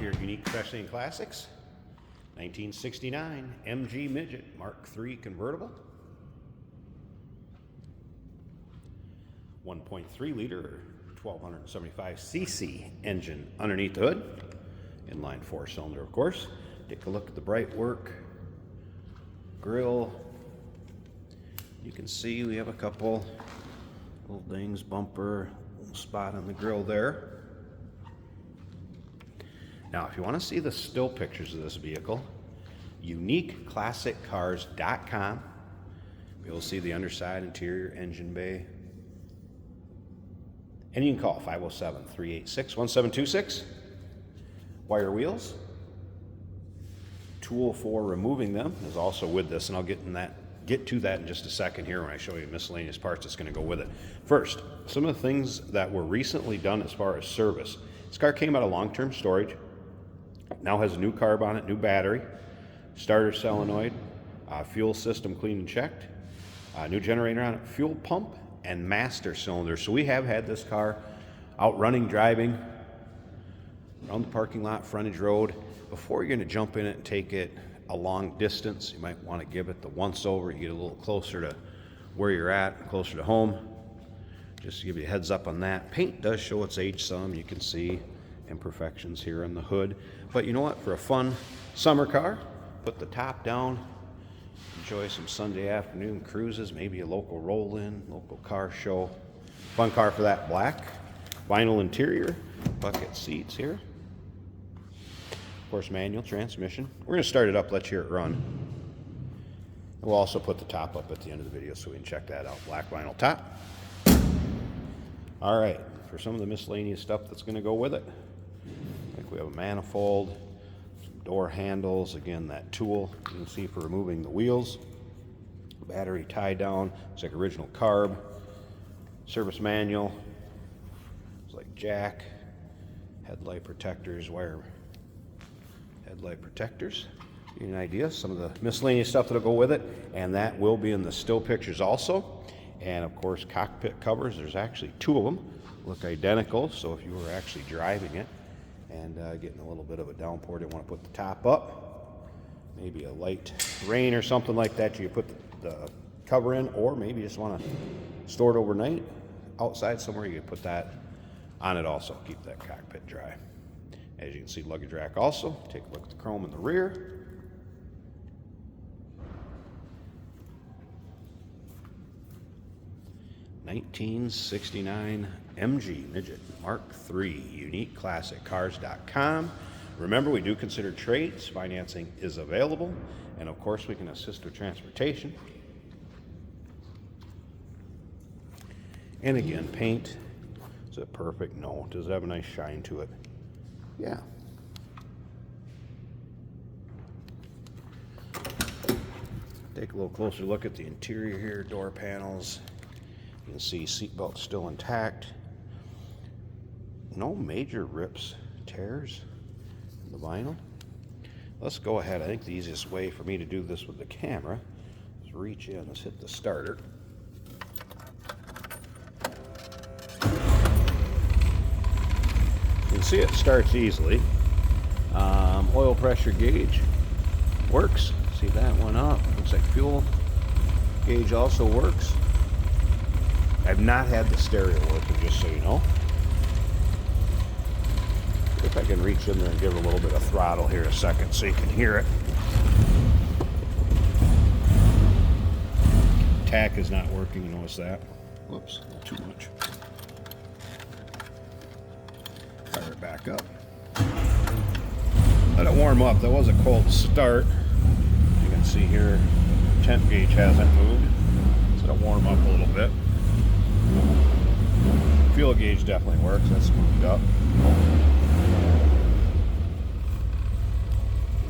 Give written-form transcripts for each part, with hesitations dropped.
here at Unique Specialty and Classics. 1969 MG Midget Mark III convertible. 1.3 liter, 1275 cc engine underneath the hood. Inline 4-cylinder, of course. Take a look at the bright work. Grill. You can see we have a couple little dings, bumper, little spot on the grill there. Now, if you want to see the still pictures of this vehicle, uniqueclassiccars.com. You'll see the underside, interior, engine bay. And you can call 507-386-1726. Wire wheels. Tool for removing them is also with this, and I'll get to that in just a second here when I show you miscellaneous parts that's going to go with it. First, some of the things that were recently done as far as service. This car came out of long-term storage. Now has a new carb on it, new battery, starter solenoid, fuel system cleaned and checked, new generator on it, fuel pump, and master cylinder. So we have had this car out running, driving, around the parking lot, frontage road. Before you're going to jump in it and take it a long distance, you might want to give it the once over. You get a little closer to where you're at, closer to home. Just to give you a heads up on that. Paint does show its age some. You can see imperfections here on the hood. But you know what? For a fun summer car, put the top down, enjoy some Sunday afternoon cruises, maybe a local roll-in, local car show. Fun car for that. Black, vinyl interior, bucket seats here. Of course, manual transmission. We're going to start it up, let you hear it run. And we'll also put the top up at the end of the video so we can check that out. Black vinyl top. All right, for some of the miscellaneous stuff that's going to go with it. Like we have a manifold, some door handles, again that tool you can see for removing the wheels, battery tie down, it's like original carb, service manual, it's like jack, headlight protectors, wire headlight protectors. Give you an idea, some of the miscellaneous stuff that'll go with it, and that will be in the still pictures also. And of course, cockpit covers, there's actually two of them, look identical, so if you were actually driving it and getting a little bit of a downpour, didn't want to put the top up, maybe a light rain or something like that, you put the cover in, or maybe you just want to store it overnight outside somewhere, you can put that on it also, keep that cockpit dry. As you can see, luggage rack also. Take a look at the chrome in the rear. '69 MG Midget Mark III, uniqueclassiccars.com. Remember, we do consider trades. Financing is available. And of course, we can assist with transportation. And again, paint. Is it perfect? No. Does it have a nice shine to it? Yeah. Take a little closer look at the interior here, door panels. You can see seat belts still intact. No major rips, tears in the vinyl. Let's go ahead. I think the easiest way for me to do this with the camera is reach in. Let's hit the starter. You can see it starts easily. Oil pressure gauge works. See that one up. Looks like fuel gauge also works. I've not had the stereo working, just so you know. If I can reach in there and give it a little bit of throttle here a second so you can hear it. Tack is not working, you notice that? Whoops, a little too much. Fire it back up. Let it warm up. That was a cold start. You can see here, temp gauge hasn't moved. So it'll warm up a little bit. Fuel gauge definitely works. That's moved up.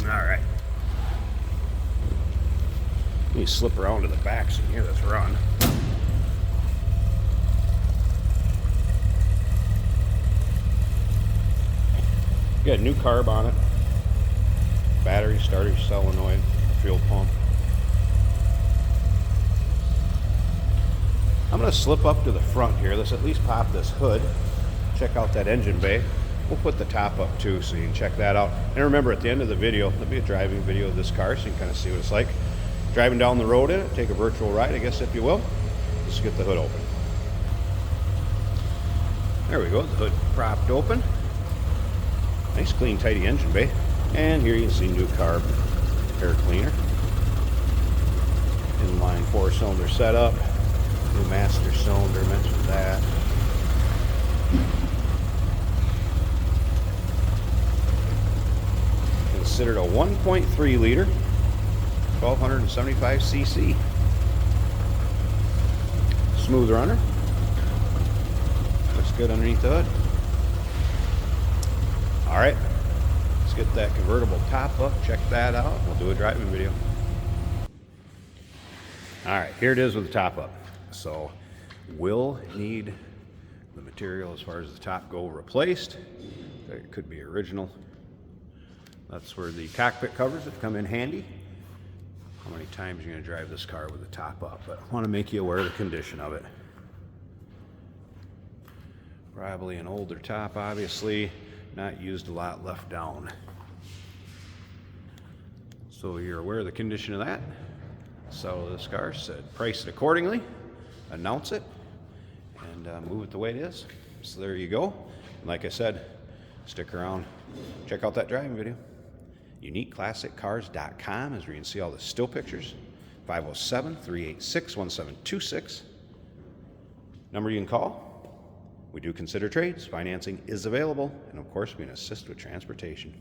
All right. Let me slip around to the back so you can hear this run. Got a new carb on it. Battery, starter, solenoid, fuel pump. I'm going to slip up to the front here. Let's at least pop this hood. Check out that engine bay. we'll put the top up too, so you can check that out. And remember, at the end of the video, there'll be a driving video of this car, so you can kind of see what it's like driving down the road in it. Take a virtual ride, I guess, if you will. Let's get the hood open. There we go, the hood propped open. Nice, clean, tidy engine bay. And here you can see new carb air cleaner. Inline 4-cylinder setup. New master cylinder, mentioned that. Considered a 1.3 liter, 1275 cc. Smooth runner. Looks good underneath the hood. All right, let's get that convertible top up, check that out. We'll do a driving video. All right, here it is with the top up. So we'll need the material as far as the top go replaced. It could be original. That's where the cockpit covers have come in handy. How many times you're going to drive this car with the top up, but I want to make you aware of the condition of it. Probably an older top, obviously, not used a lot, left down. So you're aware of the condition of that. So this car said price it accordingly, announce it, and move it the way it is. So there you go. And like I said, stick around, check out that driving video. UniqueClassicCars.com is where you can see all the still pictures. 507-386-1726. Number you can call. We do consider trades. Financing is available. And of course, we can assist with transportation.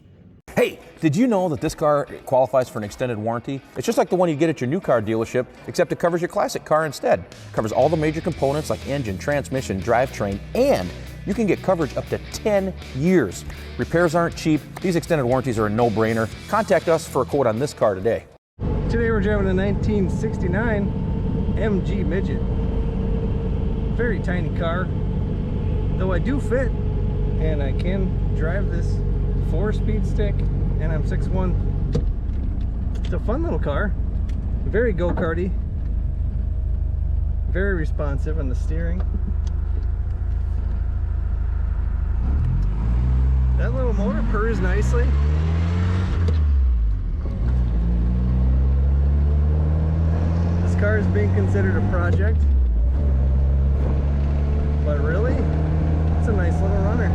Hey, did you know that this car qualifies for an extended warranty? It's just like the one you get at your new car dealership, except it covers your classic car instead. It covers all the major components like engine, transmission, drivetrain, and you can get coverage up to 10 years. Repairs aren't cheap. These extended warranties are a no-brainer. Contact us for a quote on this car today. Today we're driving a 1969 MG Midget. Very tiny car, though I do fit, and I can drive this 4-speed stick, and I'm 6'1". It's a fun little car, very go-karty, very responsive on the steering. That little motor purrs nicely. This car is being considered a project, but really, it's a nice little runner.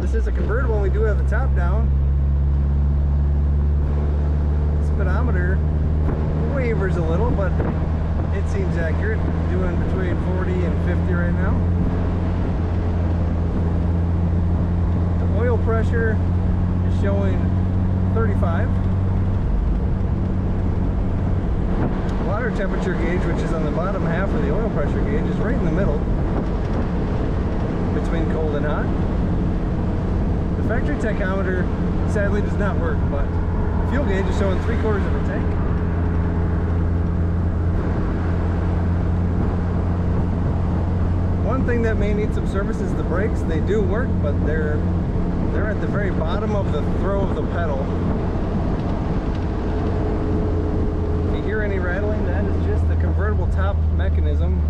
This is a convertible, and we do have the top down. Speedometer wavers a little, but it seems accurate. Doing between 40 and 50 right now. The oil pressure is showing 35. Water temperature gauge, which is on the bottom half of the oil pressure gauge, is right in the middle between cold and hot. The factory tachometer sadly does not work, but the fuel gauge is showing 3/4 of a tank. One thing that may need some service is the brakes. They do work, but they're at the very bottom of the throw of the pedal. If you hear any rattling, that is just the convertible top mechanism,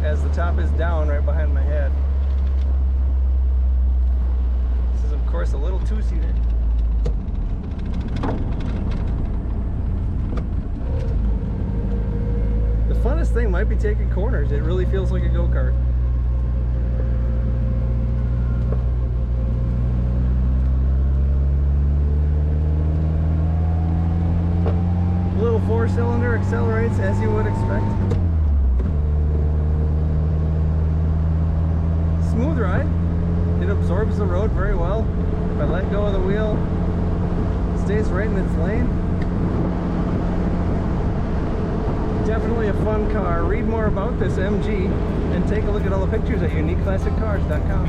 as the top is down right behind my head. Of course, a little 2-seater. The funnest thing might be taking corners. It really feels like a go-kart. Little 4-cylinder accelerates as you would expect. Smooth ride. It absorbs the road very well. If I let go of the wheel, it stays right in its lane. Definitely a fun car. Read more about this MG and take a look at all the pictures at UniqueClassicCars.com.